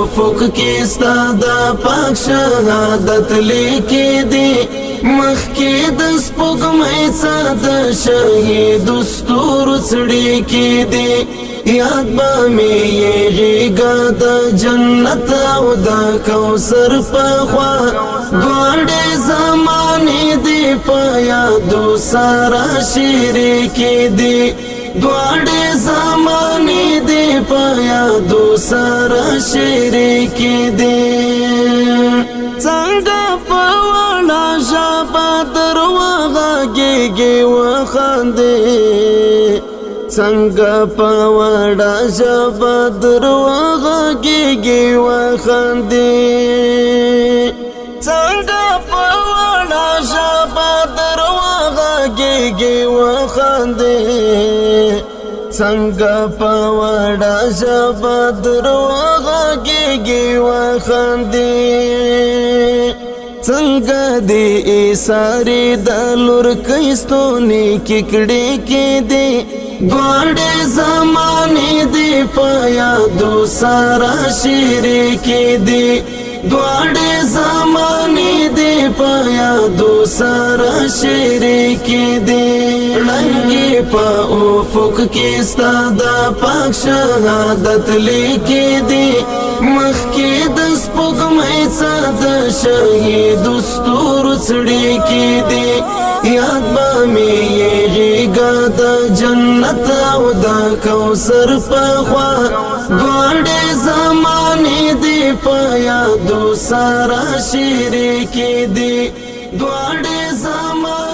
افق کې ستا د پاک شهادت لیکې دي مخکې د سپوږمۍ څه د شهید ستورو څړیکې دي یاد به مې یېږېږه د جنت او د کوثر په خوا دواړې زمانې دې په یادو سره شریکې دي دواړې زمانې دې په یادو سره شریکې دي څنګه په وړه ژبه دروغږېږې وخاندې څنګه په وړه ژبه دروغږېږې وخاندې څنګه په وړه ژبه دروغږېږې وخاندې څنګه په وړه ژبه دروغږېږې وخاندې څنګه دې ایثارې د لورکۍ ستونې کې کړې کېدې دواړې زمانې دې په یادو سره شریکې دي دواړې زمانې دې په یادو سره شریکې دي ړنګې په افق کې ستا د پاک شهادت لیکې دي مخکې د سپوږمۍ څه د شهید ستورو څړیکې دي یاد به مې یېږېږه د جنت او د کوثر په خوا دواړې زمانې دې په یادو سره شریکې دي دواړې زمانې